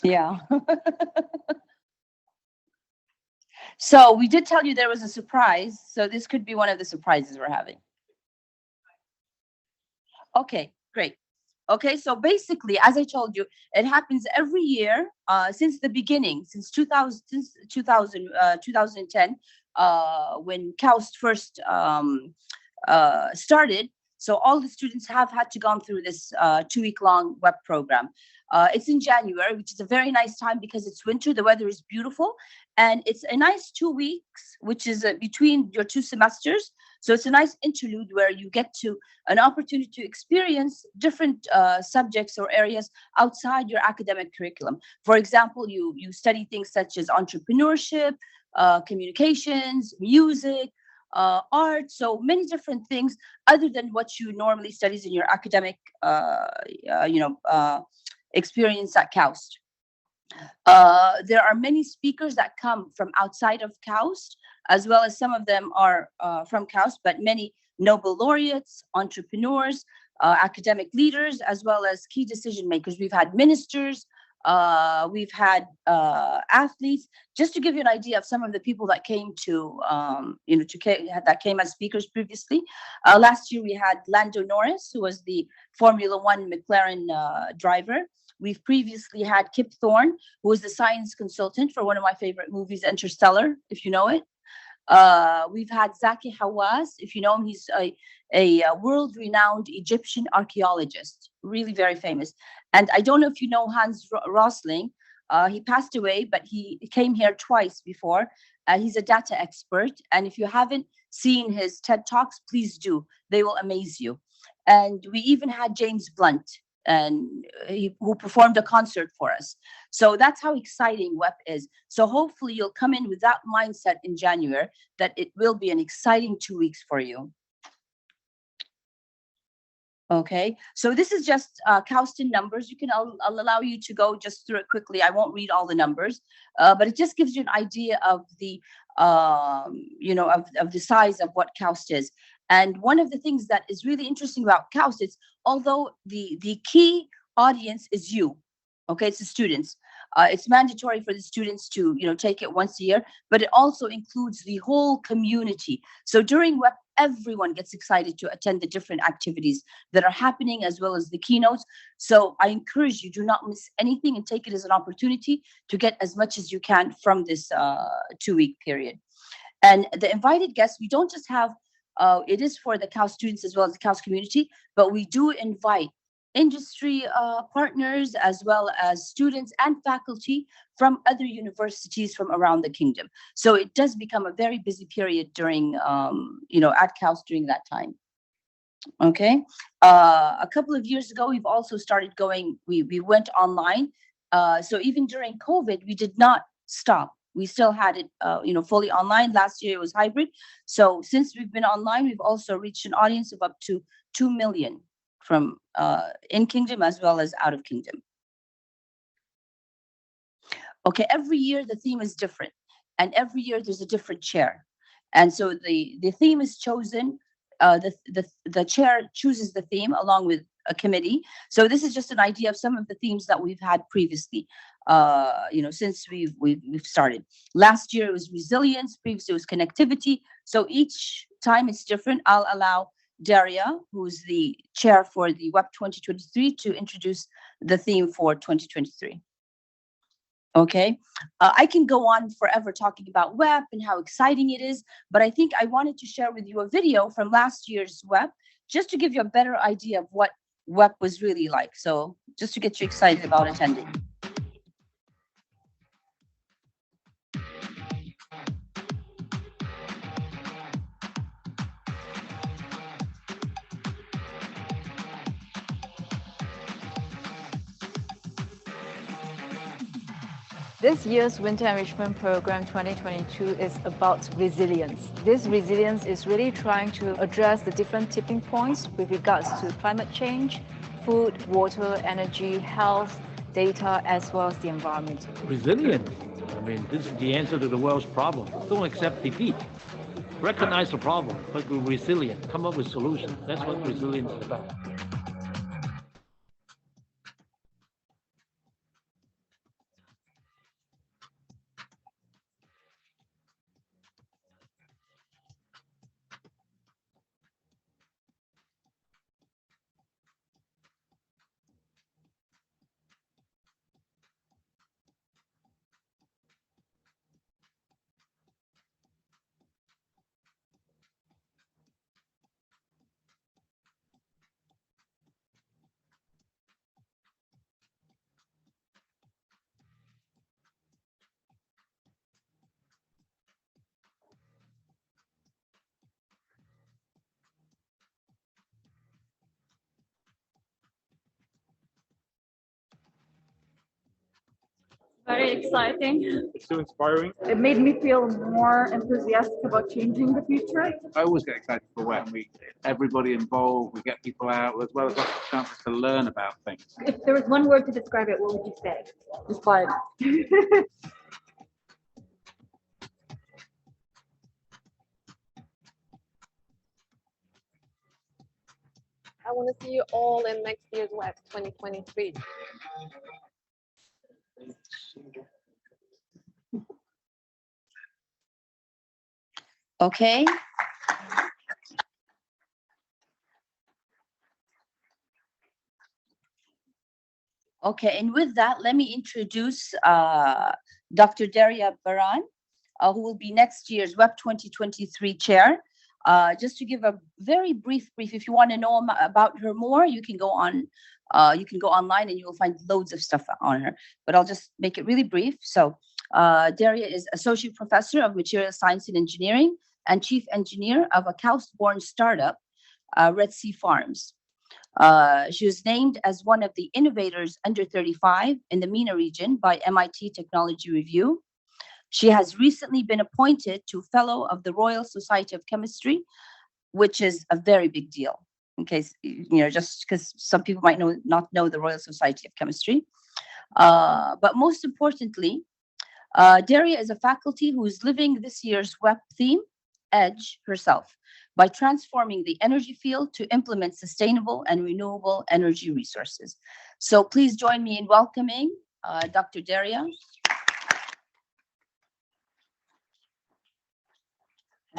Yeah. So we did tell you there was a surprise. So this could be one of the surprises we're having. Okay, great. Okay, so basically, as I told you, it happens every year since the beginning, since 2000, since 2000, 2010, when KAUST first started. So all the students have had to gone through this 2-week long WEP program. It's in January, which is a very nice time because it's winter. The weather is beautiful, and it's a nice 2 weeks, which is between your two semesters. So it's a nice interlude where you get to an opportunity to experience different subjects or areas outside your academic curriculum. For example, you study things such as entrepreneurship, communications, music, art, so many different things other than what you normally studies in your academic, experience at KAUST. There are many speakers that come from outside of KAUST, as well as some of them are from KAUST, but many Nobel laureates, entrepreneurs, academic leaders, as well as key decision makers. We've had ministers, we've had athletes. Just to give you an idea of some of the people that came to, that came as speakers previously. Last year we had Lando Norris, who was the Formula One McLaren driver. We've previously had Kip Thorne, who is the science consultant for one of my favorite movies, Interstellar, if you know it. We've had Zaki Hawass, if you know him, he's a world-renowned Egyptian archaeologist, really very famous. And I don't know if you know Hans Rosling. He passed away, but he came here twice before. He's a data expert. And if you haven't seen his TED Talks, please do. They will amaze you. And we even had James Blunt, who performed a concert for us. So that's how exciting WEP is. So hopefully you'll come in with that mindset in January that it will be an exciting 2 weeks for you. Okay, so this is just KAUST in numbers. I'll allow you to go just through it quickly. I won't read all the numbers, but it just gives you an idea of the, of the size of what KAUST is. And one of the things that is really interesting about KAUST is, although the key audience is you, okay, it's the students. It's mandatory for the students to, take it once a year, but it also includes the whole community. So during WEP, everyone gets excited to attend the different activities that are happening, as well as the keynotes. So I encourage you, do not miss anything and take it as an opportunity to get as much as you can from this 2-week period. And the invited guests, we don't just have, it is for the KAUST students as well as the KAUST community, but we do invite industry partners, as well as students and faculty from other universities from around the kingdom. So it does become a very busy period during, at KAUST during that time. Okay. A couple of years ago, we've also started going, we went online. So even during COVID, we did not stop. We still had it, fully online. Last year it was hybrid. So since we've been online, we've also reached an audience of up to 2 million from in kingdom as well as out of kingdom. Okay, every year the theme is different, and every year there's a different chair. And so the theme is chosen, the chair chooses the theme along with a committee. So this is just an idea of some of the themes that we've had previously, since we've started. Last year it was resilience, previously it was connectivity. So each time it's different. I'll allow Derya, who's the chair for the WEP 2023, to introduce the theme for 2023. Okay, I can go on forever talking about WEP and how exciting it is, but I think I wanted to share with you a video from last year's WEP, just to give you a better idea of what WEP was really like. So just to get you excited about attending. This year's Winter Enrichment Program 2022 is about resilience. This resilience is really trying to address the different tipping points with regards to climate change, food, water, energy, health, data, as well as the environment. Resilience? I mean, this is the answer to the world's problem. Don't accept defeat. Recognize the problem, but be resilient. Come up with solutions. That's what resilience is about. Very exciting. It's so inspiring. It made me feel more enthusiastic about changing the future. I always get excited for WEP. Everybody involved, we get people out, as well as lots of chances to learn about things. If there was one word to describe it, what would you say? Inspired. I want to see you all in next year's WEP 2023. Okay. Okay, and with that, let me introduce Dr. Derya Baran, who will be next year's WEP 2023 chair. Just to give a very brief, if you want to know about her more, you can go on, online and you will find loads of stuff on her. But I'll just make it really brief. So, Derya is associate professor of material science and engineering and chief engineer of a KAUST-born startup, Red Sea Farms. She was named as one of the innovators under 35 in the MENA region by MIT Technology Review. She has recently been appointed to Fellow of the Royal Society of Chemistry, which is a very big deal, in case, just because some people might not know the Royal Society of Chemistry. But most importantly, Derya is a faculty who is living this year's WEP theme, EDGE, herself, by transforming the energy field to implement sustainable and renewable energy resources. So please join me in welcoming Dr. Derya.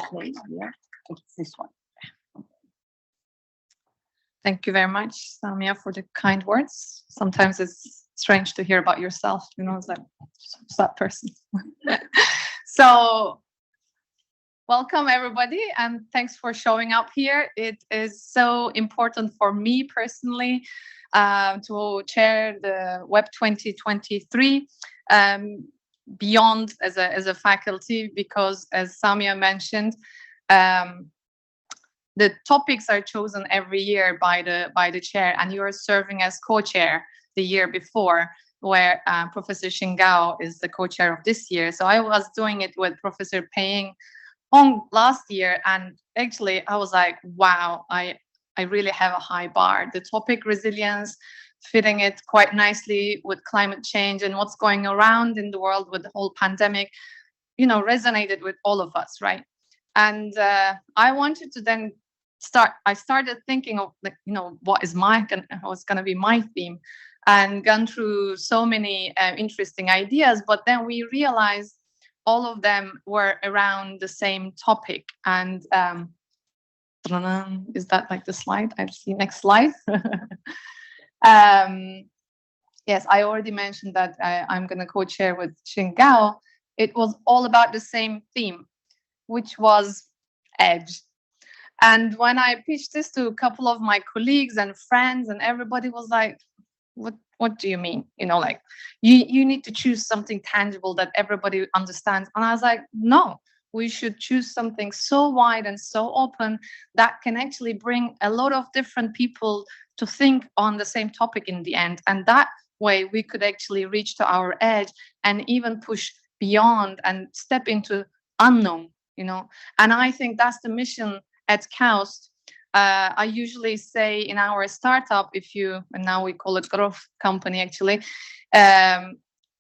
Okay, yeah, it's this one. Thank you very much, Samia, for the kind words. Sometimes it's strange to hear about yourself, it's like, who's that person? So, welcome everybody, and thanks for showing up here. It is so important for me personally to chair the WEP 2023 beyond as a faculty, because as Samia mentioned, the topics are chosen every year by the chair, and you are serving as co-chair the year before, where Professor Xin Gao is the co-chair of this year. So I was doing it with Professor Peng Hong last year, and actually I was like, wow, I really have a high bar. The topic resilience, fitting it quite nicely with climate change and what's going around in the world with the whole pandemic, resonated with all of us, right? And I wanted to then I started thinking of, what is what's going to be my theme, and gone through so many interesting ideas, but then we realized all of them were around the same topic. And is that like the slide? I'll see next slide. Yes, I already mentioned that I'm going to co-chair with Xin Gao. It was all about the same theme, which was EDGE. And when I pitched this to a couple of my colleagues and friends, and everybody was like, what do you mean? You need to choose something tangible that everybody understands. And I was like, no, we should choose something so wide and so open that can actually bring a lot of different people to think on the same topic in the end. And that way we could actually reach to our edge and even push beyond and step into unknown, And I think that's the mission at KAUST. I usually say in our startup, and now we call it growth company actually,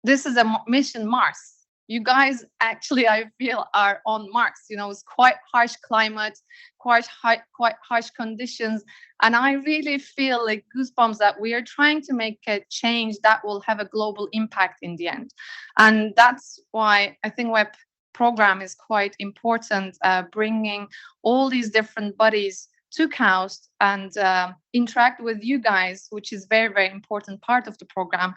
this is a mission Mars. You guys actually, I feel, are on Mars. It's quite harsh climate, quite harsh conditions. And I really feel like goosebumps that we are trying to make a change that will have a global impact in the end. And that's why I think WEP program is quite important, bringing all these different bodies to KAUST and interact with you guys, which is very, very important part of the program,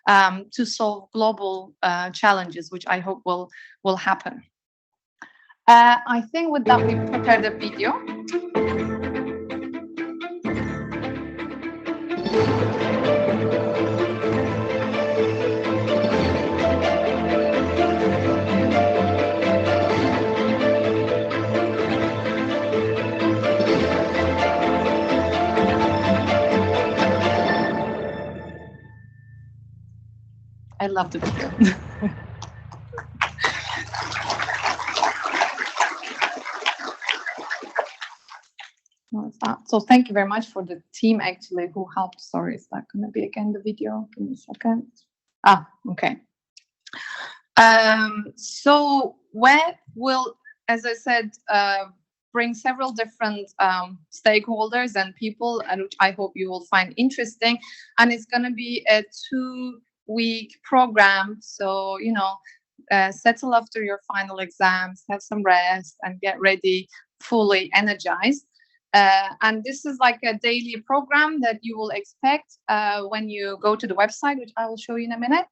to solve global challenges, which I hope will happen. I think with that, we prepared a video. I love the video. So thank you very much for the team actually who helped. Sorry, is that going to be again the video? Give me a second. Ah, okay. So WEP will, as I said, bring several different stakeholders and people, and which I hope you will find interesting. And it's going to be a 2-week program. So, you know, settle after your final exams, have some rest, and get ready fully energized. And this is like a daily program that you will expect when you go to the website, which I will show you in a minute.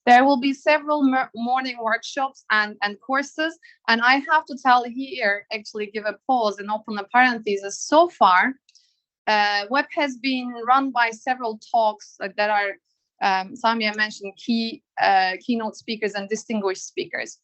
There will be several morning workshops and courses. And I have to tell here, actually give a pause and open a parenthesis. So far, WEP has been run by several talks that are, Samia mentioned, keynote speakers and distinguished speakers.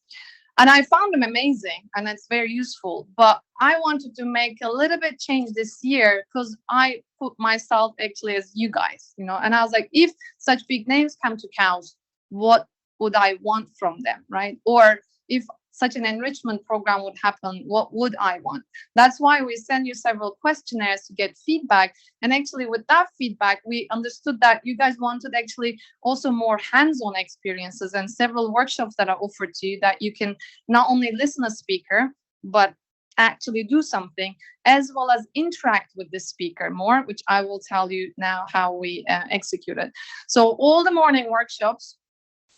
And I found them amazing and it's very useful. But I wanted to make a little bit change this year because I put myself actually as you guys, you know, and I was like, if such big names come to KAUST, what would I want from them, right? Or if such an enrichment program would happen, what would I want? That's why we send you several questionnaires to get feedback. And actually with that feedback, we understood that you guys wanted actually also more hands-on experiences and several workshops that are offered to you that you can not only listen to a speaker, but actually do something, as well as interact with the speaker more, which I will tell you now how we execute it. So all the morning workshops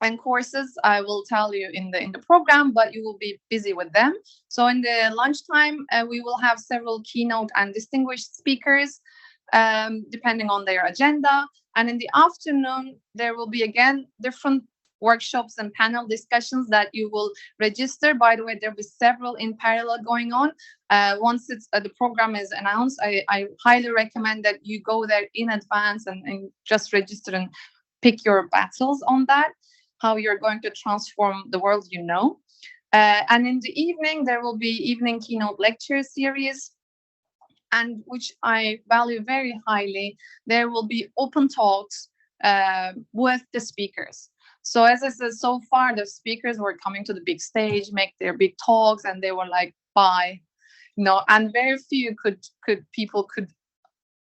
and courses I will tell you in the program, but you will be busy with them. So in the lunchtime, we will have several keynote and distinguished speakers, depending on their agenda. And in the afternoon, there will be again different workshops and panel discussions that you will register. By the way, there will be several in parallel going on. Once it's the program is announced, I highly recommend that you go there in advance and just register and pick your battles on that, how you're going to transform the world you know. And in the evening, there will be evening keynote lecture series, and which I value very highly. There will be open talks with the speakers. So as I said, so far, the speakers were coming to the big stage, make their big talks, and they were like, bye. You know, and very few people could,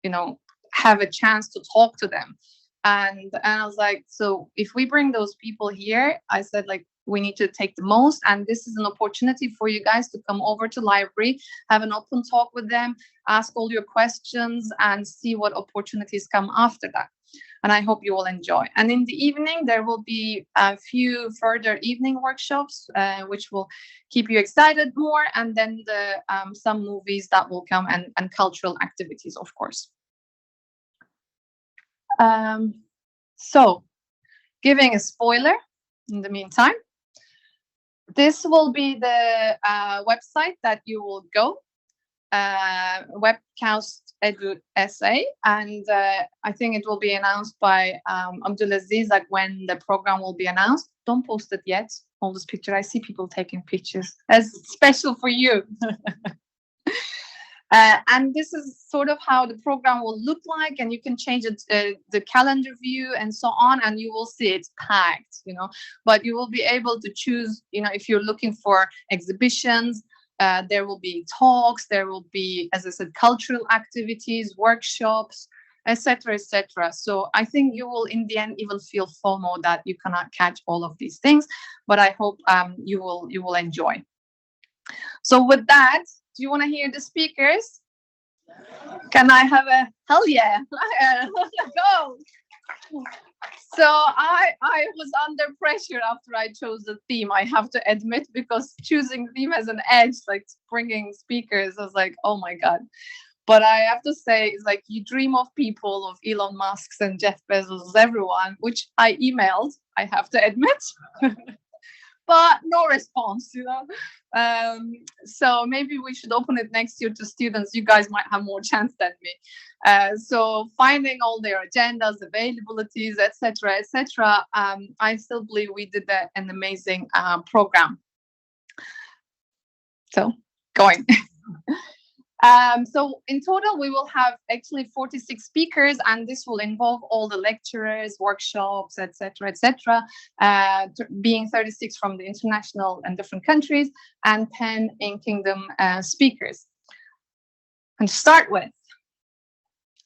you know, have a chance to talk to them. And I was like, so if we bring those people here, I said, like, we need to take the most. And this is an opportunity for you guys to come over to library, have an open talk with them, ask all your questions and see what opportunities come after that. And I hope you will enjoy. And in the evening, there will be a few further evening workshops, which will keep you excited more. And then some movies that will come and cultural activities, of course. So giving a spoiler in the meantime, this will be the website that you will go, WEP KAUST Edu SA, and I think it will be announced by Abdulaziz, like when the program will be announced. Don't post it yet, all this picture. I see people taking pictures. As special for you. And this is sort of how the program will look like, and you can change it, the calendar view and so on, and you will see it's packed, you know, but you will be able to choose, you know, if you're looking for exhibitions, there will be talks, there will be, as I said, cultural activities, workshops, etc., etc. So I think you will in the end even feel FOMO that you cannot catch all of these things, but I hope you will enjoy. So with that, do you want to hear the speakers? Can I have a hell yeah? Go. So I was under pressure after I chose the theme, I have to admit, because choosing theme as an edge, like bringing speakers, I was like, oh my God. But I have to say, it's like you dream of people, of Elon Musk's and Jeff Bezos, everyone, which I emailed, I have to admit. But no response, you know. So maybe we should open it next year to students. You guys might have more chance than me. So finding all their agendas, availabilities, etc., etc. I still believe we did an amazing program. So going. So in total, we will have actually 46 speakers, and this will involve all the lecturers, workshops, etc., being 36 from the international and different countries, and 10 in Kingdom speakers. And to start with,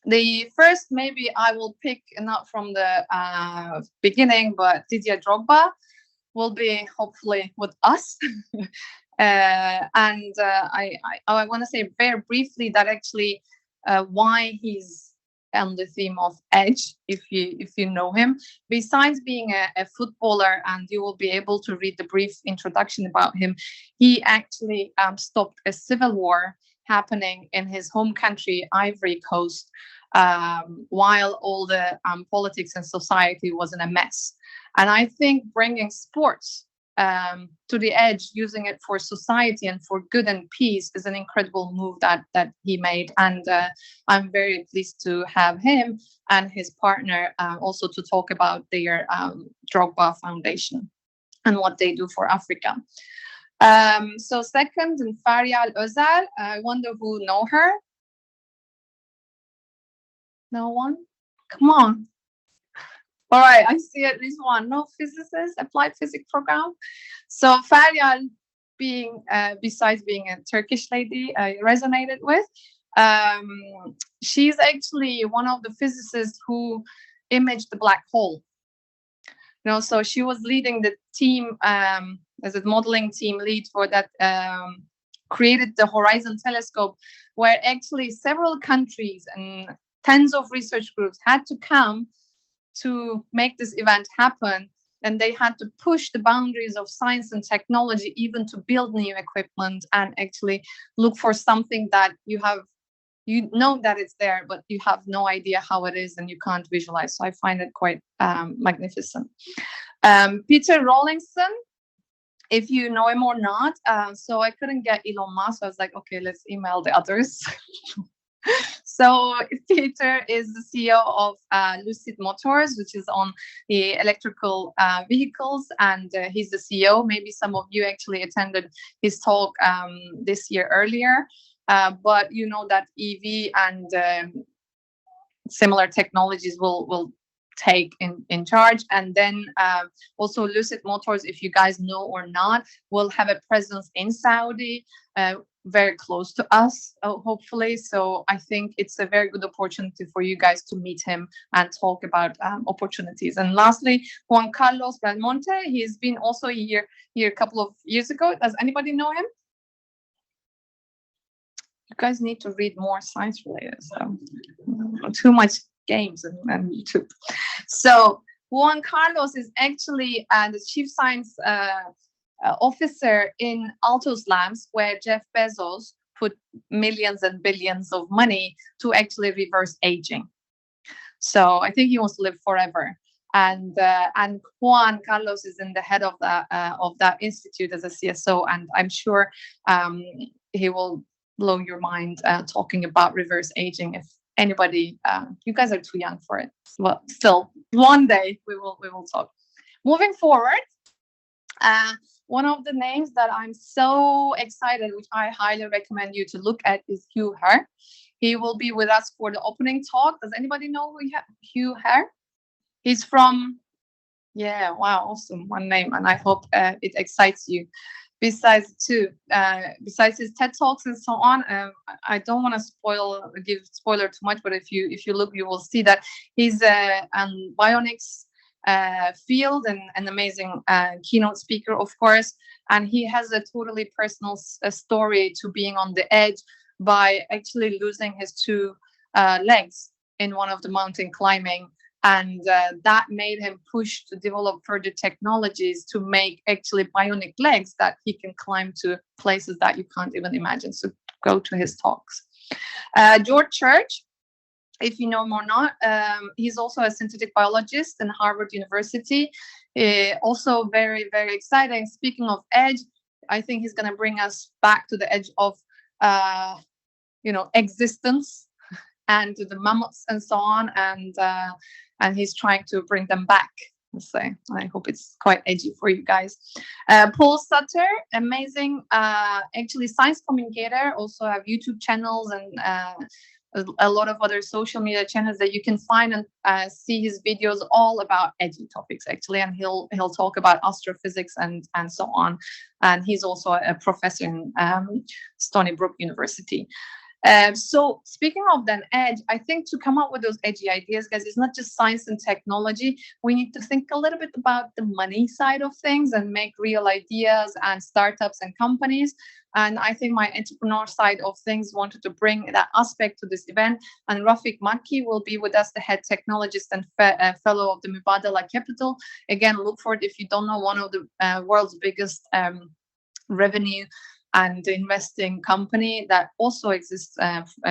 the first, maybe I will pick not from the beginning, but Didier Drogba will be hopefully with us. I want to say very briefly that actually why he's on the theme of edge, if you know him. Besides being a footballer, and you will be able to read the brief introduction about him, he actually stopped a civil war happening in his home country, Ivory Coast, while all the politics and society was in a mess. And I think bringing sports to the edge, using it for society and for good and peace, is an incredible move that he made. And I'm very pleased to have him and his partner also to talk about their Drogba Foundation and what they do for Africa. So second, Faryal Özel. I wonder who know her? No one? Come on. All right, I see at least one. No physicist, applied physics program. So Faryal, being besides being a Turkish lady, I resonated with. She's actually one of the physicists who imaged the black hole. You know, so she was leading the team as a modeling team lead for that. Created the Horizon Telescope, where actually several countries and tens of research groups had to come to make this event happen, and they had to push the boundaries of science and technology, even to build new equipment and actually look for something that you know that it's there, but you have no idea how it is and you can't visualize. So I find it quite magnificent. Peter Rawlinson, if you know him or not. So I couldn't get Elon Musk. So I was like, okay, let's email the others. So Peter is the CEO of Lucid Motors, which is on the electrical vehicles, and he's the CEO. Maybe some of you actually attended his talk this year earlier, but you know that EV and similar technologies will take in charge. And then also Lucid Motors, if you guys know or not, will have a presence in Saudi, very close to us, hopefully. So I think it's a very good opportunity for you guys to meet him and talk about opportunities. And lastly, Juan Carlos Belmonte. He's been also here a couple of years ago. Does anybody know him? You guys need to read more science related. So too much games and YouTube. So Juan Carlos is actually the chief science officer in Altos Labs, where Jeff Bezos put millions and billions of money to actually reverse aging. So I think he wants to live forever. And Juan Carlos is in the head of that institute as a CSO, and I'm sure he will blow your mind talking about reverse aging. If anybody, you guys are too young for it. Well, still, one day we will talk. Moving forward, one of the names that I'm so excited, which I highly recommend you to look at, is Hugh Herr. He will be with us for the opening talk. Does anybody know Hugh Herr? He's from, yeah, wow, awesome, one name, and I hope it excites you. Besides his TED Talks and so on, I don't want to give spoiler too much, but if you look, you will see that he's bionics field and an amazing keynote speaker, of course, and he has a totally personal story to being on the edge by actually losing his two legs in one of the mountain climbing. And that made him push to develop further technologies to make actually bionic legs that he can climb to places that you can't even imagine. So go to his talks. George Church, if you know him or not, he's also a synthetic biologist in Harvard University. Also very, very exciting. Speaking of edge, I think he's going to bring us back to the edge of, existence and to the mammoths and so on. And he's trying to bring them back let's say. I hope it's quite edgy for you guys. Paul Sutter, amazing, actually science communicator, also have YouTube channels and a lot of other social media channels that you can find and see his videos all about edgy topics actually, and he'll talk about astrophysics and so on. And he's also a professor in Stony Brook University. So speaking of then edge, I think to come up with those edgy ideas, guys, it's not just science and technology. We need to think a little bit about the money side of things and make real ideas and startups and companies. And I think my entrepreneur side of things wanted to bring that aspect to this event. And Rafik Makki will be with us, the head technologist and fellow of the Mubadala Capital. Again, look for it if you don't know, one of the world's biggest revenue and investing company that also exists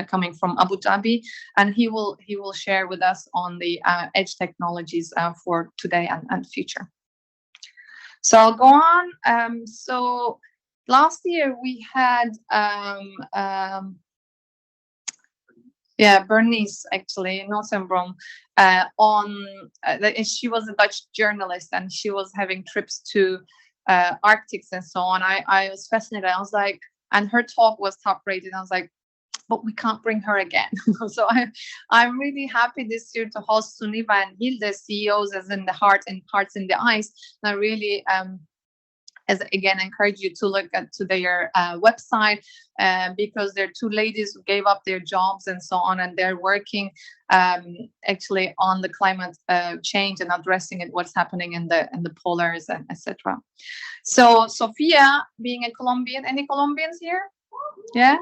coming from Abu Dhabi, and he will share with us on the edge technologies for today and future. So I'll go on. So last year we had Bernice actually Notenbrom on. She was a Dutch journalist and she was having trips to Arctics and so on. I was fascinated. I was like, and her talk was top rated. I was like, but we can't bring her again. So I'm really happy this year to host Suniva and Hilde, CEOs as in the heart and hearts in the eyes. And I really as again encourage you to look to their website because they're two ladies who gave up their jobs and so on, and they're working actually on the climate change and addressing it, what's happening in the polars and etc. So Sofia, being a Colombian, any Colombians here? Yeah.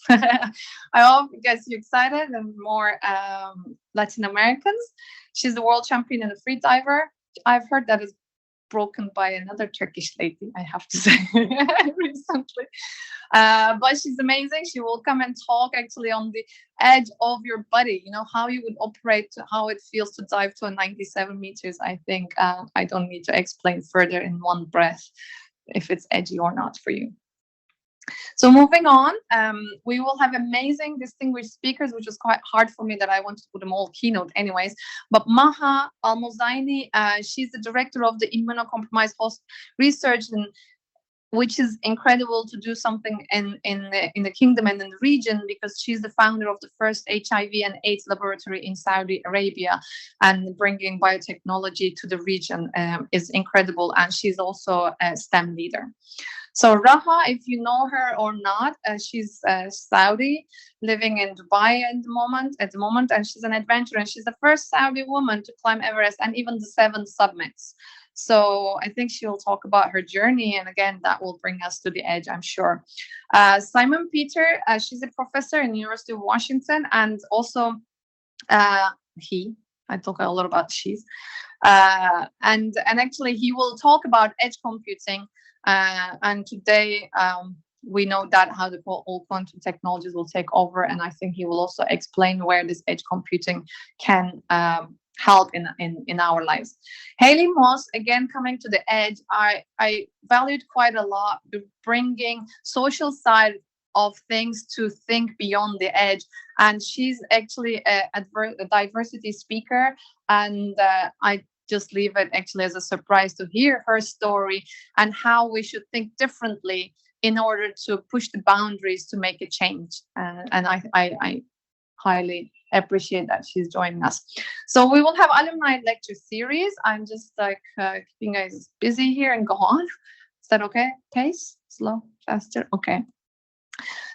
I hope you guys are excited, and more Latin Americans. She's the world champion in the free diver. I've heard that is broken by another Turkish lady, I have to say, recently. But she's amazing. She will come and talk actually on the edge of your body, you know, how you would operate, how it feels to dive to a 97 meters. I think I don't need to explain further in one breath if it's edgy or not for you. So moving on, we will have amazing distinguished speakers, which was quite hard for me that I wanted to put them all keynote anyways. But Maha Al-Mozaini, she's the director of the immunocompromised host research, and which is incredible to do something in the kingdom and in the region, because she's the founder of the first HIV and AIDS laboratory in Saudi Arabia, and bringing biotechnology to the region is incredible. And she's also a STEM leader. So Raha, if you know her or not, she's Saudi, living in Dubai at the moment, and she's an adventurer, and she's the first Saudi woman to climb Everest and even the 7 summits. So I think she will talk about her journey, and again, that will bring us to the edge, I'm sure. Simon Peter, she's a professor in the University of Washington, and also I talk a lot about she's, and actually he will talk about edge computing. And today we know that how the all quantum technologies will take over, and I think he will also explain where this edge computing can help in our lives. Haley Moss, again coming to the edge, I valued quite a lot the bringing social side of things to think beyond the edge, and she's actually a diversity speaker, and I just leave it actually as a surprise to hear her story and how we should think differently in order to push the boundaries to make a change. And I highly appreciate that she's joining us. So we will have alumni lecture series. I'm just like keeping you guys busy here and go on. Is that okay? Pace? Slow? Faster? Okay.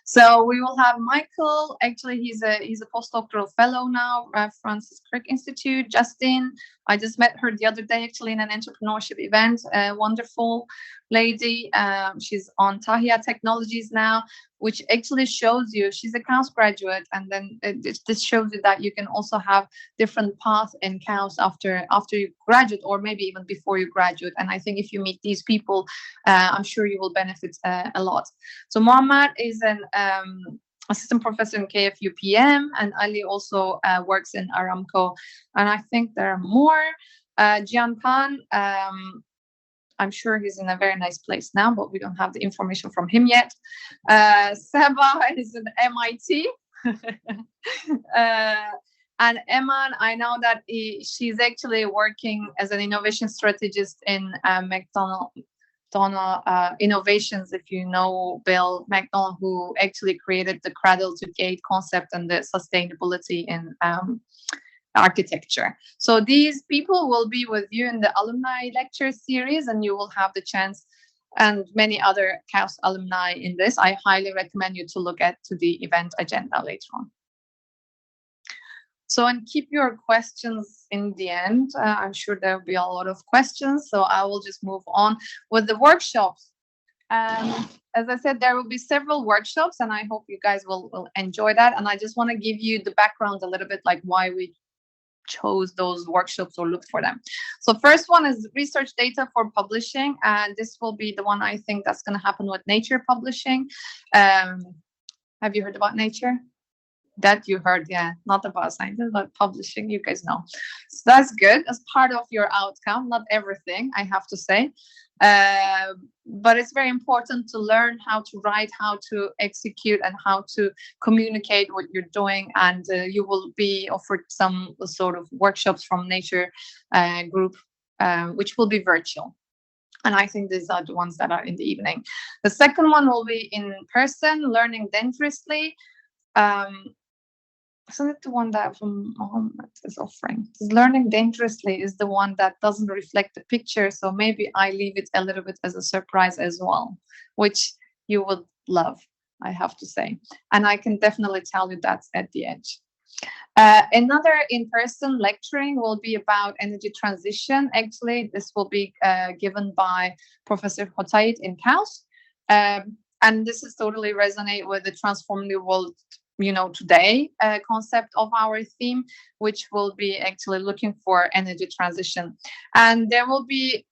So we will have Michael. Actually, he's a postdoctoral fellow now, Francis Crick Institute. Justin, I just met her the other day actually in an entrepreneurship event. A wonderful lady. She's on Tahia Technologies now, which actually shows you she's a KAUST graduate, and then this shows you that you can also have different paths in KAUST after you graduate, or maybe even before you graduate. And I think if you meet these people, I'm sure you will benefit a lot. So Mohammad is an assistant professor in KFU PM, and Ali also works in Aramco, and I think there are more. Jian Pan, I'm sure he's in a very nice place now, but we don't have the information from him yet. Seba is in MIT. And Emma, I know that she's actually working as an innovation strategist in McDonald Innovations, if you know Bill McDonald, who actually created the cradle to gate concept and the sustainability in architecture. So these people will be with you in the alumni lecture series, and you will have the chance, and many other KAUST alumni in this. I highly recommend you to look at to the event agenda later on. So, and keep your questions in the end. I'm sure there will be a lot of questions, so I will just move on with the workshops. As I said, there will be several workshops, and I hope you guys will enjoy that. And I just want to give you the background a little bit, like why we chose those workshops or looked for them. So first one is research data for publishing, and this will be the one I think that's going to happen with Nature Publishing. Have you heard about Nature? That you heard, yeah, not about science, but publishing, you guys know. So that's good as part of your outcome, not everything, I have to say. But it's very important to learn how to write, how to execute, and how to communicate what you're doing. And you will be offered some sort of workshops from Nature group, which will be virtual. And I think these are the ones that are in the evening. The second one will be in person, learning dangerously. Isn't it the one that from Mohammed is offering? Learning dangerously is the one that doesn't reflect the picture. So maybe I leave it a little bit as a surprise as well, which you would love, I have to say. And I can definitely tell you that's at the edge. Another in-person lecturing will be about energy transition. Actually, this will be given by Professor Hotayit in KAUST. And this is totally resonate with the Transform the World today concept of our theme, which will be actually looking for energy transition. And there will be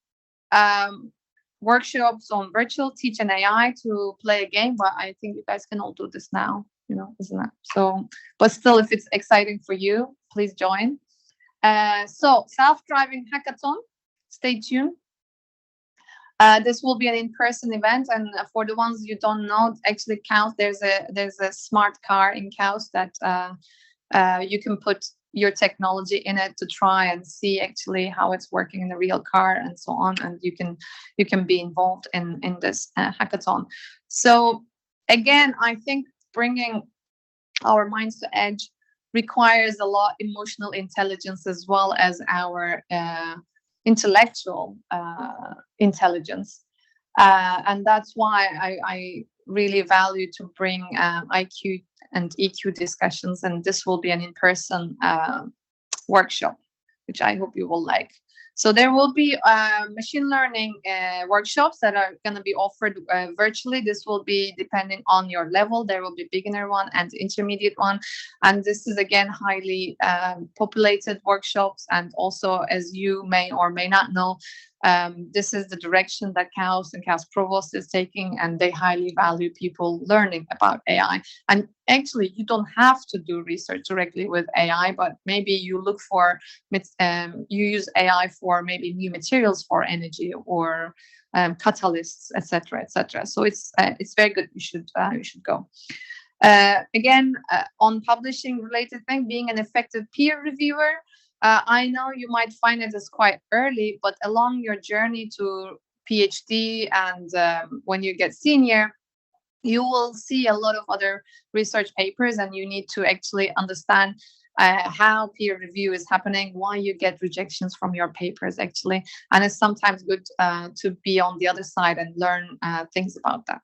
workshops on virtual teach and AI to play a game, but I think you guys can all do this now, isn't it? So, but still, if it's exciting for you, please join. So self-driving hackathon, stay tuned. This will be an in-person event, and for the ones you don't know, actually KAUST, there's a smart car in KAUST that you can put your technology in it to try and see actually how it's working in a real car and so on, and you can be involved in this hackathon. So again, I think bringing our minds to edge requires a lot emotional intelligence as well as our intellectual intelligence, and that's why I really value to bring IQ and EQ discussions, and this will be an in-person workshop, which I hope you will like. So there will be machine learning workshops that are going to be offered virtually. This will be depending on your level. There will be beginner one and intermediate one. And this is, again, highly populated workshops. And also, as you may or may not know, this is the direction that KAUST and KAUST Provost is taking, and they highly value people learning about AI. And actually, you don't have to do research directly with AI, but maybe you look for, you use AI for maybe new materials for energy or catalysts, etc., etc. So it's very good. You should go. Again, on publishing related thing, being an effective peer reviewer. I know you might find it as quite early, but along your journey to PhD and when you get senior, you will see a lot of other research papers, and you need to actually understand how peer review is happening, why you get rejections from your papers actually. And it's sometimes good to be on the other side and learn things about that.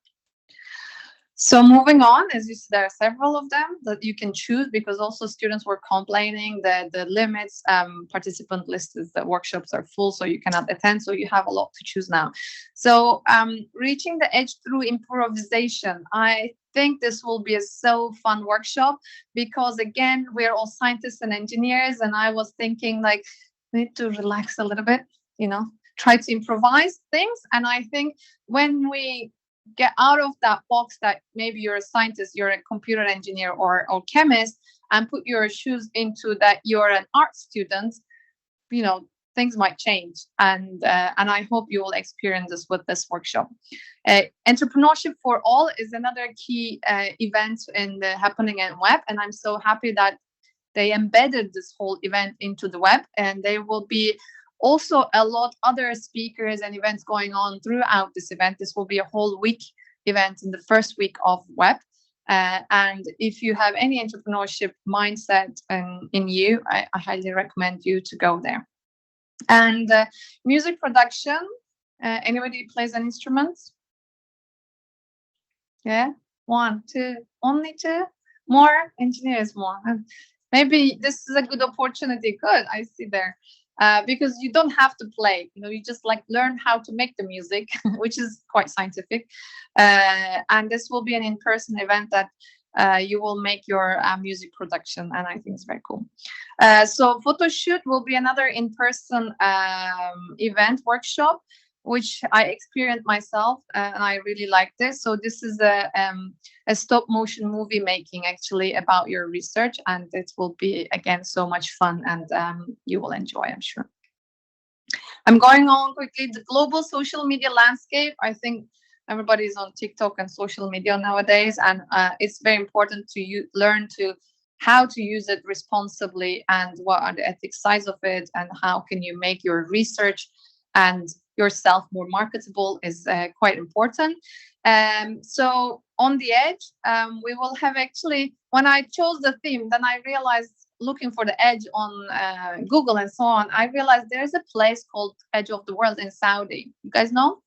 So moving on, as you see, there are several of them that you can choose, because also students were complaining that the limits participant list is the workshops are full, so you cannot attend. So you have a lot to choose now. So reaching the edge through improvisation. I think this will be a so fun workshop, because again, we're all scientists and engineers, and I was thinking like, we need to relax a little bit, try to improvise things. And I think when we get out of that box, that maybe you're a scientist, you're a computer engineer or chemist, and put your shoes into that you're an art student, things might change. And I hope you will experience this with this workshop. Entrepreneurship for All is another key event happening at WEP, and I'm so happy that they embedded this whole event into the web, and there will be also a lot other speakers and events going on throughout this event. This will be a whole week event in the first week of WEP. And if you have any entrepreneurship mindset in you, I highly recommend you to go there. And music production, anybody plays an instrument? Yeah, 1, 2, only 2? More engineers, more. Maybe this is a good opportunity. Good, I see there. Because you don't have to play, you just like learn how to make the music, which is quite scientific. And this will be an in-person event that you will make your music production, and I think it's very cool. So photo shoot will be another in-person event workshop, which I experienced myself, and I really like this. So this is a stop motion movie making actually about your research, and it will be again so much fun, and you will enjoy, I'm sure. I'm going on quickly. The global social media landscape. I think everybody's on TikTok and social media nowadays, and it's very important to learn how to use it responsibly, and what are the ethics sides of it, and how can you make your research and yourself more marketable is quite important. So on the edge, we will have actually, when I chose the theme, then I realized, looking for the edge on Google and so on, I realized there's a place called Edge of the World in Saudi. You guys know?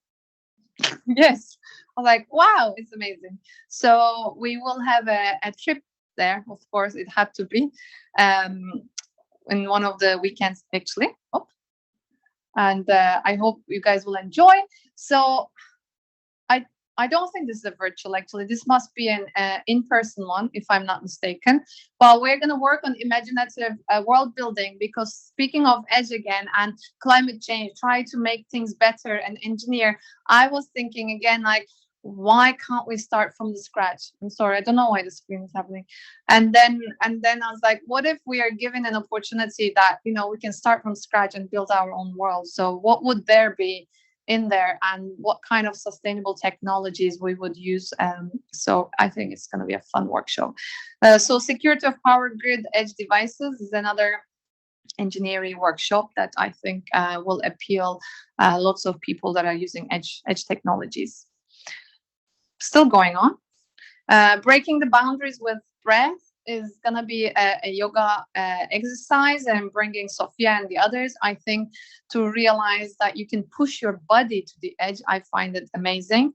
Yes. I was like, wow, it's amazing. So we will have a trip there. Of course, it had to be in one of the weekends, actually. Oh. And I hope you guys will enjoy. So I don't think this is a virtual, actually. This must be an in-person one, if I'm not mistaken. Well, we're going to work on imaginative world building, because speaking of edge again and climate change, try to make things better and engineer. I was thinking again, like, why can't we start from the scratch? I'm sorry, I don't know why the screen is happening. And then I was like, what if we are given an opportunity that, we can start from scratch and build our own world? So what would there be in there, and what kind of sustainable technologies we would use? So I think it's going to be a fun workshop. So security of power grid edge devices is another engineering workshop that I think will appeal lots of people that are using edge technologies. Still going on. Breaking the boundaries with breath is going to be a yoga exercise, and bringing Sophia and the others, I think, to realize that you can push your body to the edge. I find it amazing.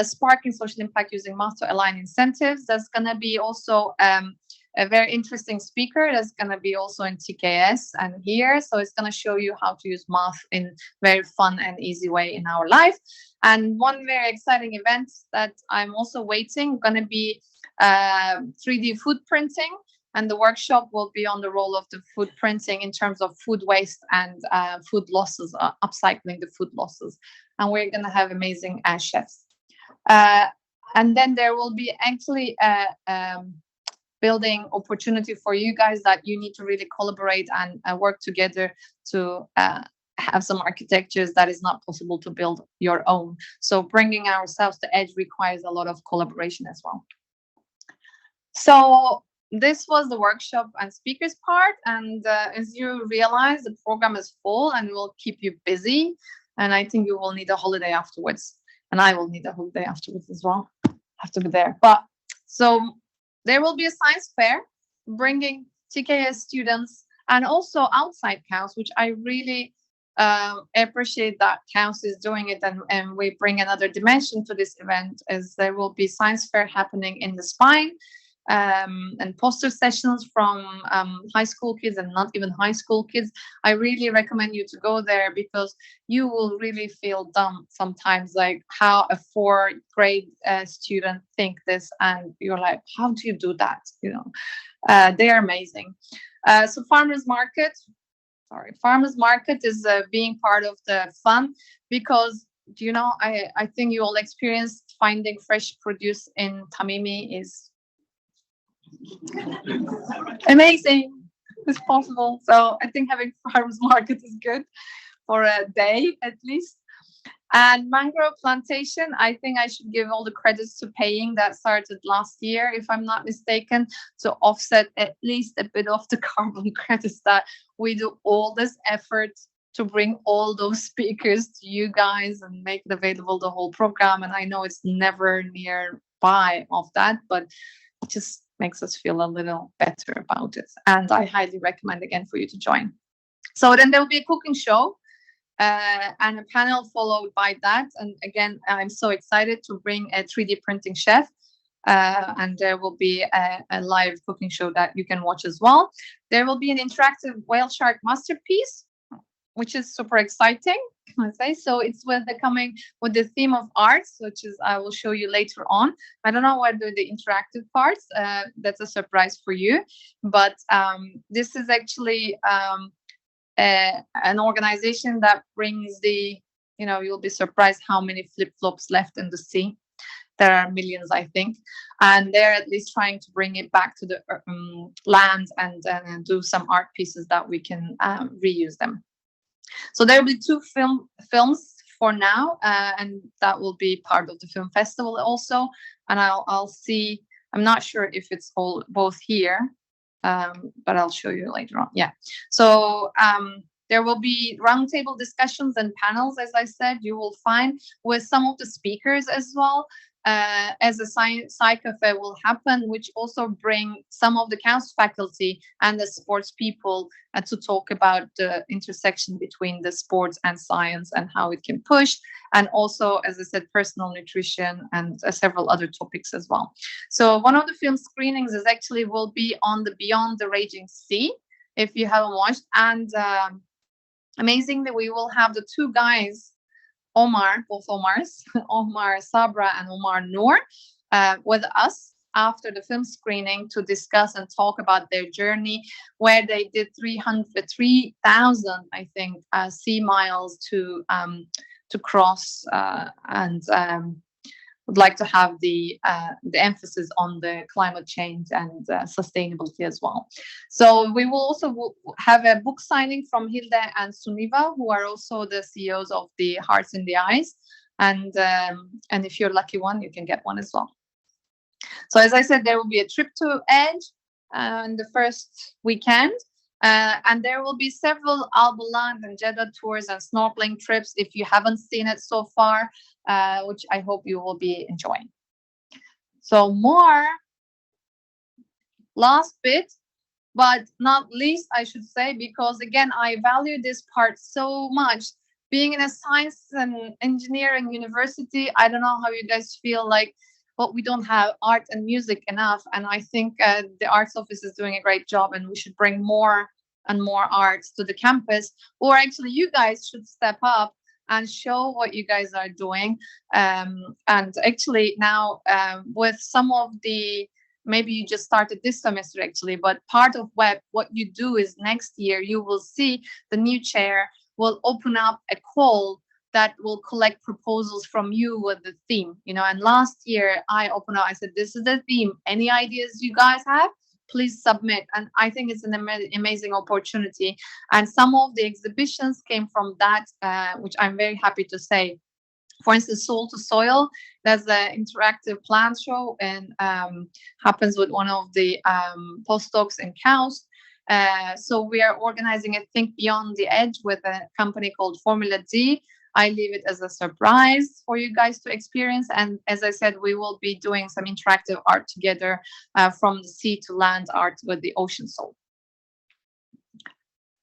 Sparking social impact using math to align incentives. That's going to be also a very interesting speaker. That's going to be also in TKS and here. So it's going to show you how to use math in very fun and easy way in our life. And one very exciting event that I'm also waiting, going to be 3D food printing, and the workshop will be on the role of the food printing in terms of food waste and food losses, upcycling the food losses. And we're going to have amazing chefs. And then there will be actually building opportunity for you guys that you need to really collaborate and work together to have some architectures that is not possible to build your own. So bringing ourselves to edge requires a lot of collaboration as well. So this was the workshop and speakers part. And as you realize, the program is full and will keep you busy. And I think you will need a holiday afterwards. And I will need a holiday afterwards as well. Have to be there. But so there will be a science fair bringing TKS students and also outside KAUST, which I really appreciate that KAUST is doing it, and we bring another dimension to this event, as there will be science fair happening in the spine, and poster sessions from high school kids and not even high school kids. I really recommend you to go there, because you will really feel dumb sometimes, like how a 4th grade student think this, and you're like, how do you do that? They are amazing. So farmers market is being part of the fun, because I think you all experienced finding fresh produce in Tamimi is amazing. It's possible. So I think having farmers market is good for a day at least. And mangrove plantation, I think I should give all the credits to paying that started last year, if I'm not mistaken, to offset at least a bit of the carbon credits that we do all this effort to bring all those speakers to you guys and make it available, the whole program. And I know it's never nearby of that, but it just makes us feel a little better about it. And I highly recommend again for you to join. So then there will be a cooking show and a panel followed by that. And again, I'm so excited to bring a 3D printing chef. And there will be a live cooking show that you can watch as well. There will be an interactive whale shark masterpiece, which is super exciting. So it's coming with the theme of arts, which is I will show you later on. I don't know what the interactive parts. That's a surprise for you. But this is actually an organization that brings you'll be surprised how many flip-flops left in the sea. There are millions, I think, and they're at least trying to bring it back to the land and do some art pieces that we can reuse them. So there will be 2 films for now, and that will be part of the film festival also. And I'll see. I'm not sure if it's both here, but I'll show you later on. Yeah. So there will be roundtable discussions and panels, as I said, you will find with some of the speakers as well. As a sci cafe will happen, which also bring some of the KAUST faculty and the sports people to talk about the intersection between the sports and science and how it can push. And also, as I said, personal nutrition and several other topics as well. So one of the film screenings is actually will be on the Beyond the Raging Sea, if you haven't watched. And amazingly, we will have the 2 guys, both Omars, Omar Sabra and Omar Noor, with us after the film screening to discuss and talk about their journey, where they did 3,000, I think, sea miles to cross, and would like to have the emphasis on the climate change and sustainability as well. So we will also have a book signing from Hilde and Suniva, who are also the CEOs of the Hearts in the Eyes. And if you're a lucky one, you can get one as well. So as I said, there will be a trip to Edge in the first weekend. And there will be several Albaland and Jeddah tours and snorkeling trips if you haven't seen it so far, which I hope you will be enjoying. So more, last bit, but not least, I should say, because again, I value this part so much. Being in a science and engineering university, I don't know how you guys feel like, but we don't have art and music enough. And I think the arts office is doing a great job, and we should bring more and more arts to the campus. Or actually, you guys should step up and show what you guys are doing. And actually now with some of the, maybe you just started this semester actually, but part of WEP, what you do is next year, you will see the new chair will open up a call that will collect proposals from you with the theme, and last year I opened up, I said, this is the theme. Any ideas you guys have, please submit. And I think it's an amazing opportunity. And some of the exhibitions came from that, which I'm very happy to say. For instance, Soul to Soil, there's an interactive plant show and happens with one of the postdocs in KAUST. So we are organizing a Think Beyond the Edge with a company called Formula D. I leave it as a surprise for you guys to experience. And as I said, we will be doing some interactive art together from the sea to land art with the Ocean Soul.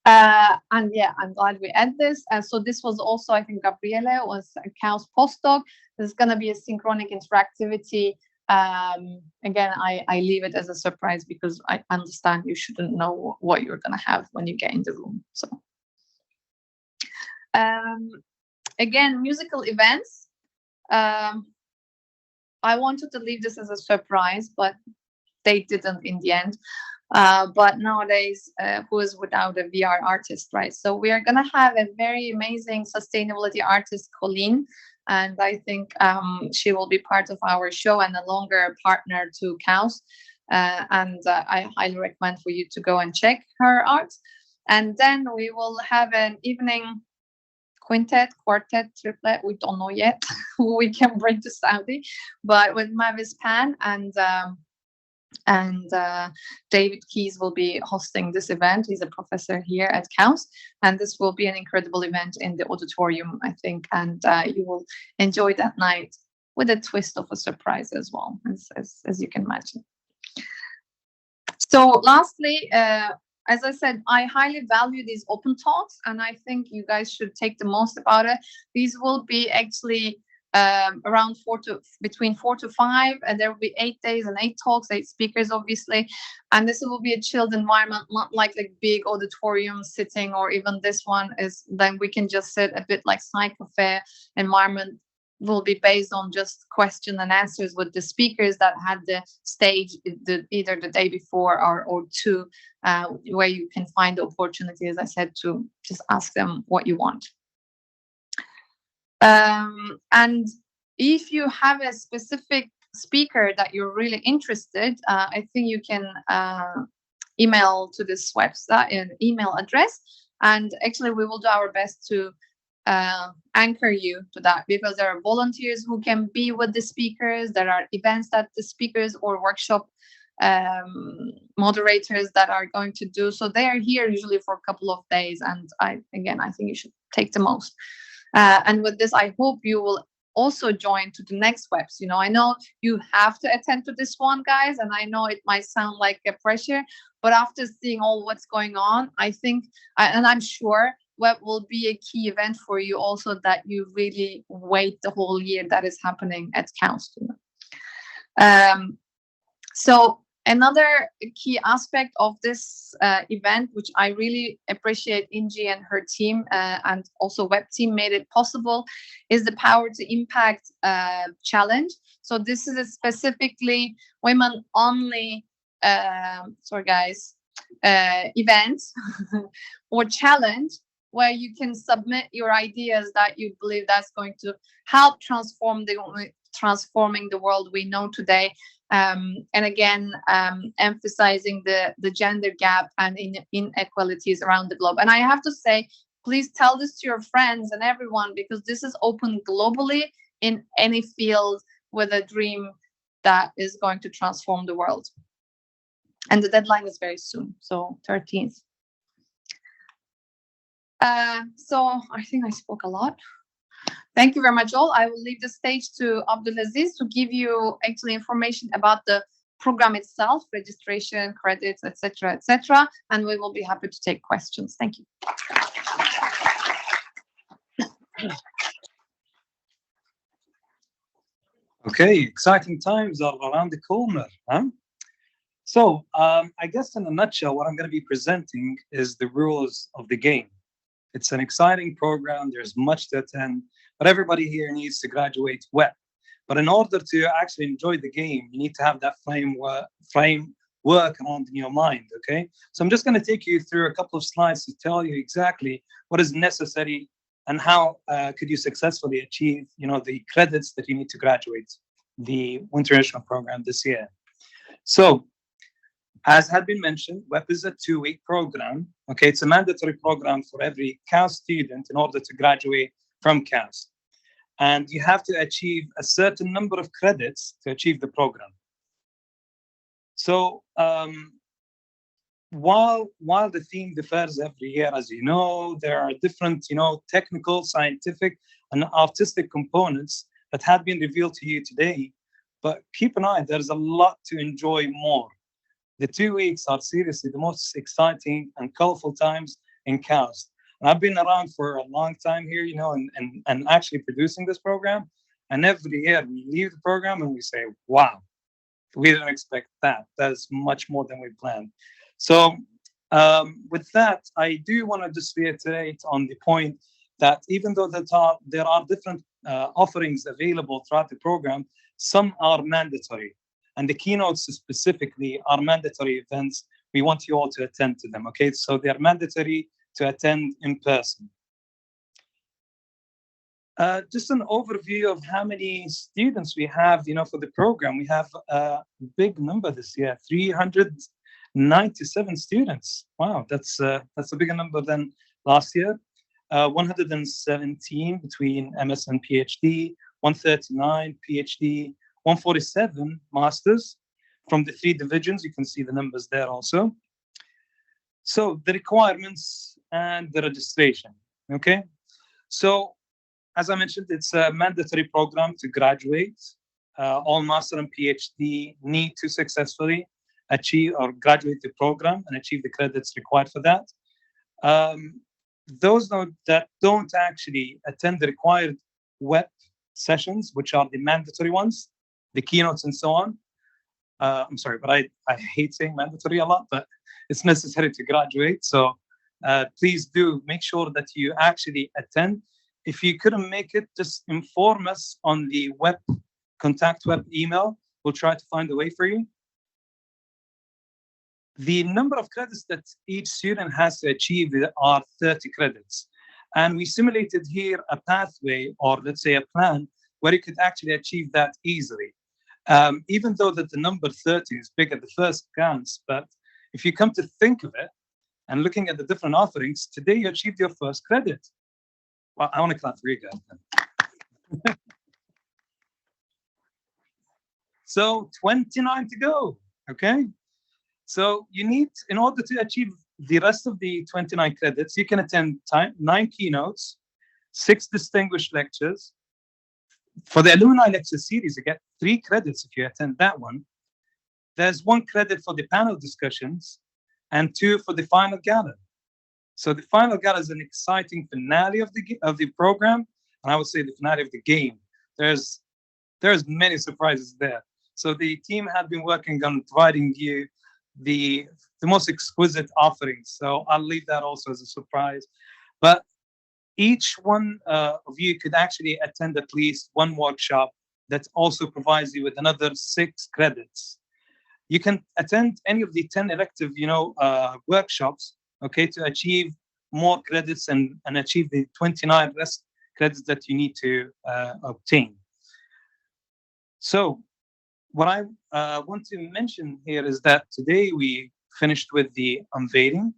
And yeah, I'm glad we had this. So this was also, I think, Gabriele was a KAUST postdoc. There's going to be a synchronic interactivity. Again, I leave it as a surprise because I understand you shouldn't know what you're going to have when you get in the room. So again, musical events. I wanted to leave this as a surprise, but they didn't in the end. But nowadays, who is without a VR artist, right? So we are going to have a very amazing sustainability artist, Colleen, and I think she will be part of our show and a longer partner to KAUST. And I highly recommend for you to go and check her art. And then we will have an evening quintet, quartet, triplet. We don't know yet who we can bring to Saudi, but with Mavis Pan and David Keys will be hosting this event. He's a professor here at KAUST, and this will be an incredible event in the auditorium, I think, and you will enjoy that night with a twist of a surprise as well, as you can imagine. So lastly, as I said, I highly value these open talks, and I think you guys should take the most about it. These will be actually around between 4 to 5, and there will be 8 days and 8 talks, 8 speakers, obviously. And this will be a chilled environment, not like a big auditorium sitting, or even this one is. Then we can just sit a bit like Cafe environment. Will be based on just question and answers with the speakers that had the stage either the day before or two, where you can find the opportunity, as I said, to just ask them what you want. And if you have a specific speaker that you're really interested, I think you can email to this website, an email address, and actually we will do our best to anchor you to that, because there are volunteers who can be with the speakers. There are events that the speakers or workshop moderators that are going to do. So they are here usually for a couple of days, and I think you should take the most. And with this, I hope you will also join to the next webs. You know, I know you have to attend to this one, guys, and I know it might sound like a pressure, but after seeing all what's going on, I think, and I'm sure web will be a key event for you also, that you really wait the whole year that is happening at KAUST. So another key aspect of this event, which I really appreciate Inji and her team and also web team made it possible, is the Power to Impact challenge. So this is a specifically women only event or challenge, where you can submit your ideas that you believe that's going to help transforming the world we know today. And again, emphasizing the gender gap and inequalities around the globe. And I have to say, please tell this to your friends and everyone, because this is open globally in any field with a dream that is going to transform the world. And the deadline is very soon, so 13th. So I think I spoke a lot. Thank you very much all. I will leave the stage to Abdulaziz to give you actually information about the program itself, registration, credits, etc., etc., and we will be happy to take questions. Thank you. Okay, exciting times are around the corner, huh? So I guess in a nutshell, what I'm going to be presenting is the rules of the game. It's an exciting program. There's much to attend, but everybody here needs to graduate well. But in order to actually enjoy the game, you need to have that framework around in your mind, okay? So I'm just going to take you through a couple of slides to tell you exactly what is necessary and how could you successfully achieve, the credits that you need to graduate the Winter Enrichment Program this year. So, as had been mentioned, WEP is a 2-week program. Okay, it's a mandatory program for every KAUST student in order to graduate from KAUST. And you have to achieve a certain number of credits to achieve the program. So while the theme differs every year, as you know, there are different, technical, scientific, and artistic components that have been revealed to you today. But keep an eye, there's a lot to enjoy more. The 2 weeks are seriously the most exciting and colorful times in KAUST. And I've been around for a long time here, and actually producing this program. And every year we leave the program and we say, wow, we didn't expect that. That's much more than we planned. So with that, I do want to just reiterate on the point that even though there are different offerings available throughout the program, some are mandatory. And the keynotes specifically are mandatory events. We want you all to attend to them, okay? So they're mandatory to attend in person. Just an overview of how many students we have, for the program. We have a big number this year, 397 students. Wow, that's a bigger number than last year. 117 between MS and PhD, 139 PhD, 147 masters from the 3 divisions. You can see the numbers there also. So the requirements and the registration, okay? So as I mentioned, it's a mandatory program to graduate. All master and PhD need to successfully achieve or graduate the program and achieve the credits required for that. Those that don't actually attend the required WEP sessions, which are the mandatory ones, the keynotes and so on. I'm sorry, but I hate saying mandatory a lot, but it's necessary to graduate. So please do make sure that you actually attend. If you couldn't make it, just inform us on the WEP, contact WEP email. We'll try to find a way for you. The number of credits that each student has to achieve are 30 credits. And we simulated here a pathway, or let's say a plan, where you could actually achieve that easily. Even though that the number 30 is big at the first glance, but if you come to think of it, and looking at the different offerings, today you achieved your first credit. Well, I want to clap for you guys. So 29 to go, okay? So you need, in order to achieve the rest of the 29 credits, you can attend 9 keynotes, 6 distinguished lectures. For the alumni lecture series, you get 3 credits if you attend that one. There's 1 credit for the panel discussions and 2 for the final gala. So the final gala is an exciting finale of the program, and I would say the finale of the game. There's many surprises there. So the team had been working on providing you the most exquisite offerings. So I'll leave that also as a surprise. But each one of you could actually attend at least 1 workshop that also provides you with another 6 credits. You can attend any of the 10 elective, workshops, okay, to achieve more credits and achieve the 29 rest credits that you need to obtain. So what I want to mention here is that today we finished with the unveiling,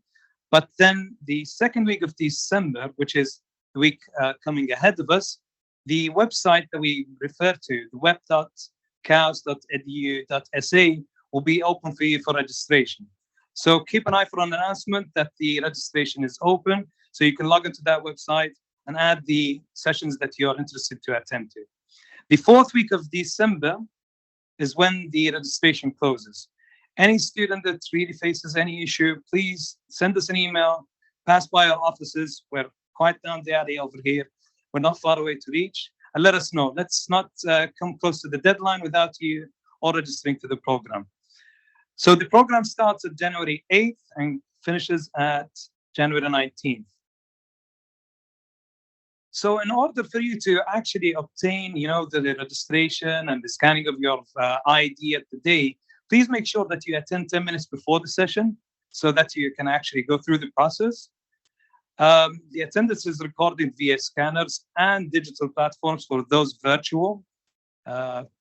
but then the second week of December, which is the week coming ahead of us, the website that we refer to, the web.kaust.edu.sa, will be open for you for registration. So keep an eye for an announcement that the registration is open, so you can log into that website and add the sessions that you are interested to attend to. The 4th week of December is when the registration closes. Any student that really faces any issue, please send us an email, pass by our offices. We're quite down the alley over here. We're not far away to reach, and let us know. Let's not come close to the deadline without you all registering to the program. So the program starts at January 8th and finishes at January 19th. So in order for you to actually obtain, the registration and the scanning of your ID at the day, please make sure that you attend 10 minutes before the session so that you can actually go through the process. The attendance is recorded via scanners and digital platforms for those virtual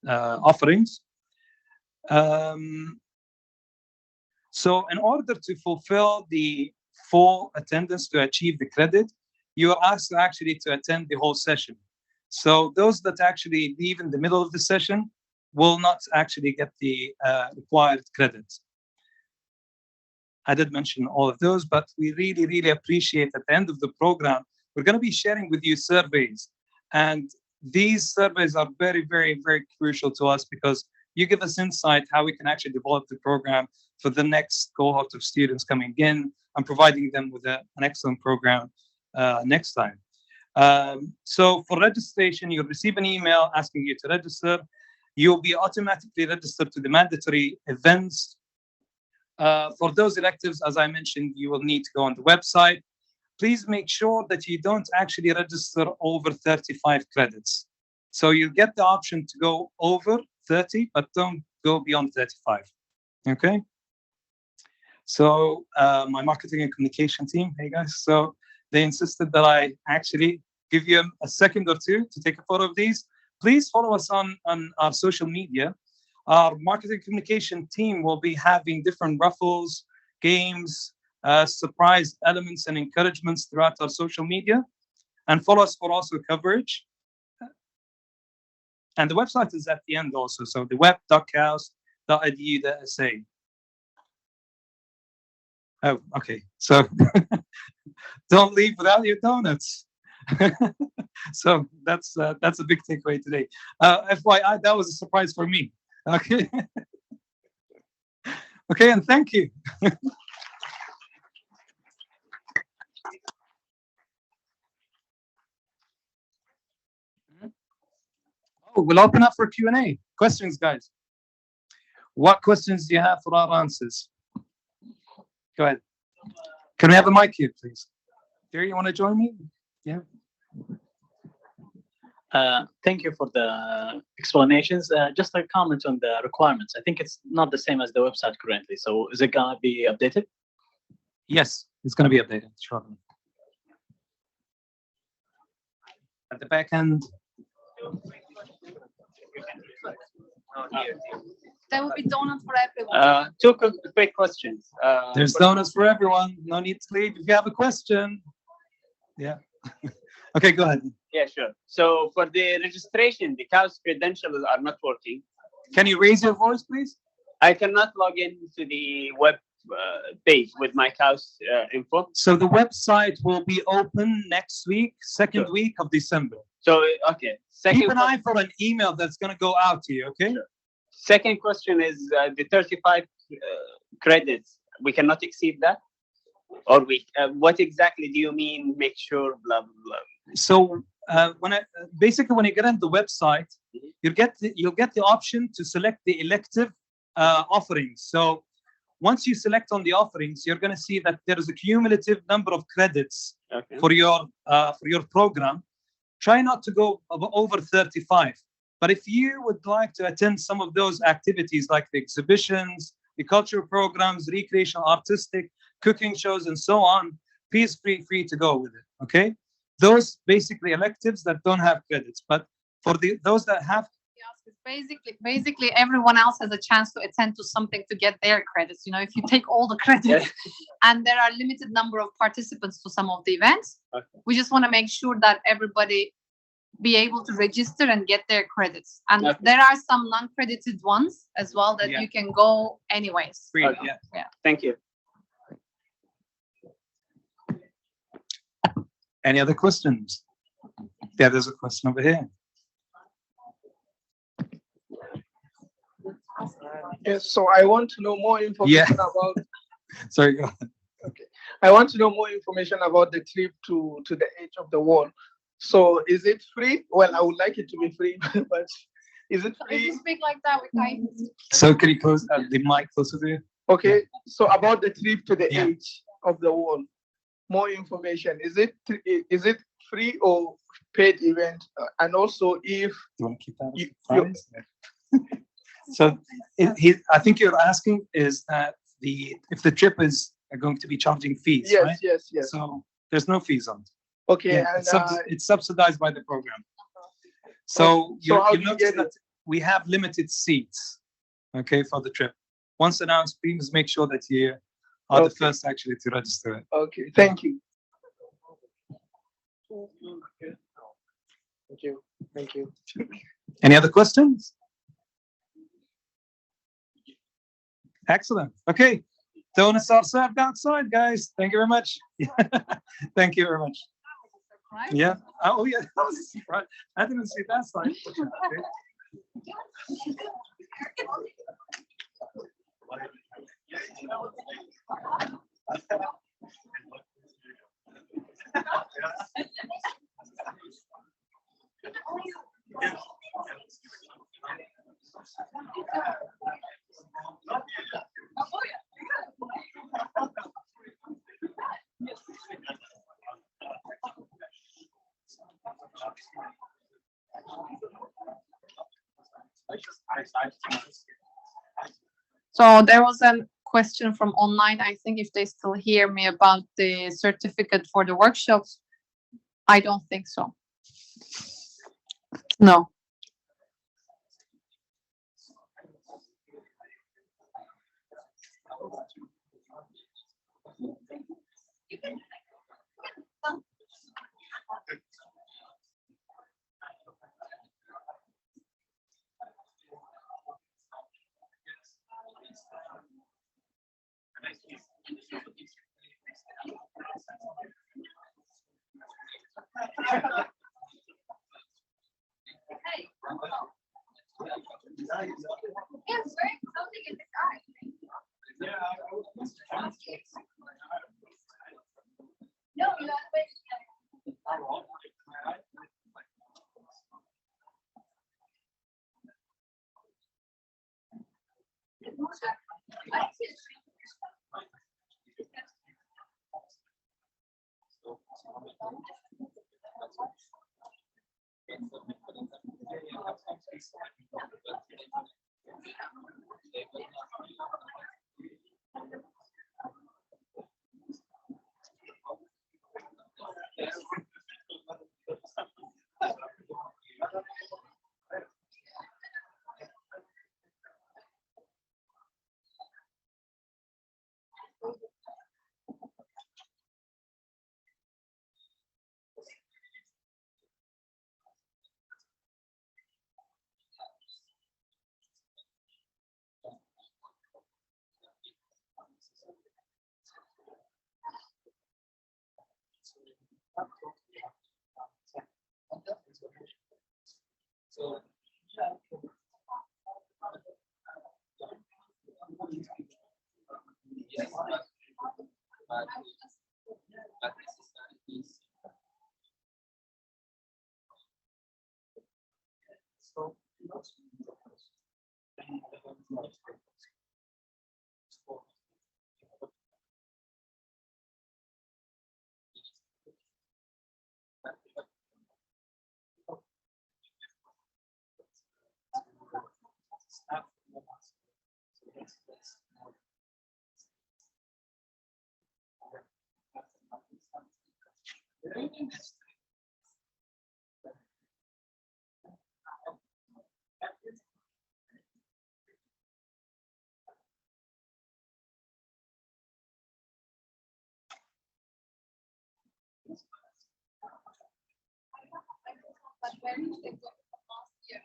offerings. So in order to fulfill the full attendance to achieve the credit, you are asked to attend the whole session. So those that actually leave in the middle of the session will not actually get the required credits. I did mention all of those, but we really, really appreciate at the end of the program, we're going to be sharing with you surveys. And these surveys are very, very, very crucial to us because you give us insight how we can actually develop the program for the next cohort of students coming in and providing them with an excellent program next time. So for registration, you'll receive an email asking you to register. You'll be automatically registered to the mandatory events. For those electives, as I mentioned, you will need to go on the website. Please make sure that you don't actually register over 35 credits. So you get the option to go over 30, but don't go beyond 35, okay? So my marketing and communication team, hey guys, so they insisted that I actually give you a second or two to take a photo of these. Please follow us on our social media. Our marketing communication team will be having different raffles, games, surprise elements and encouragements throughout our social media. and follow us for also coverage. And the website is at the end also. So the web.kaust.edu.sa. Oh, okay. So don't leave without your donuts. So that's a big takeaway today. FYI, that was a surprise for me. Okay. Okay, and thank you. Oh, we'll open up for Q&A. Questions, guys. What questions do you have for our answers? Go ahead. Can we have a mic here, please? Derya, you want to join me? Yeah. Thank you for the explanations. Just a comment on the requirements. I think it's not the same as the website currently. So is it going to be updated? Yes, it's going to be updated shortly. At the back end. There will be donuts for everyone. Two quick questions. There's donuts for everyone. No need to leave if you have a question. Yeah. Okay, go ahead. Yeah, sure. So for the registration, the KAUST credentials are not working. Can you raise your voice, please? I cannot log into the web page with my KAUST info. So the website will be open next week, second week of December. So, okay. Keep an eye for an email that's going to go out to you, okay? Sure. Second question is the 35 credits. We cannot exceed that? Or we? What exactly do you mean? Make sure, blah, blah, blah. So basically when you get on the website, you'll get the option to select the elective offerings. So once you select on the offerings, you're going to see that there is a cumulative number of credits for your program. Try not to go over 35. But if you would like to attend some of those activities like the exhibitions, the cultural programs, recreational, artistic, cooking shows, and so on, please feel free to go with it, okay? Those basically electives that don't have credits, but for those that have, basically everyone else has a chance to attend to something to get their credits. You know, if you take all the credits and there are limited number of participants to some of the events, we just want to make sure that everybody be able to register and get their credits. And there are some non-credited ones as well that you can go anyways. free, Yeah. Thank you. Any other questions? Yeah, there's a question over here. Yes, so I want to know more information about. Sorry, go ahead. Okay, I want to know more information about the trip to the edge of the wall. So, is it free? Well, I would like it to be free, but is it If you free? speak like that, we can't. So can you close the mic closer to you? Okay, so about the trip to the edge of the wall, more information. Is it free or paid event? And also, if you want to keep that? So I think you're asking is that if the trip is going to be charging fees, yes, right? yes, yes. So there's no fees on it. Okay, Yeah, and it's subsidized by the program. So you how do you notice get that we have limited seats, okay, for the trip. Once announced, please make sure that you are the first actually to register it. Okay, thank you. Thank you. Thank you. Any other questions? Excellent. Okay. Donuts are served outside, guys. Thank you very much. Thank you very much. Yeah. Oh, yeah. That was a surprise. I didn't see that side. So there was a question from online, I think, if they still hear me, about the certificate for the workshops. I don't think so. No. But where did they go from last year?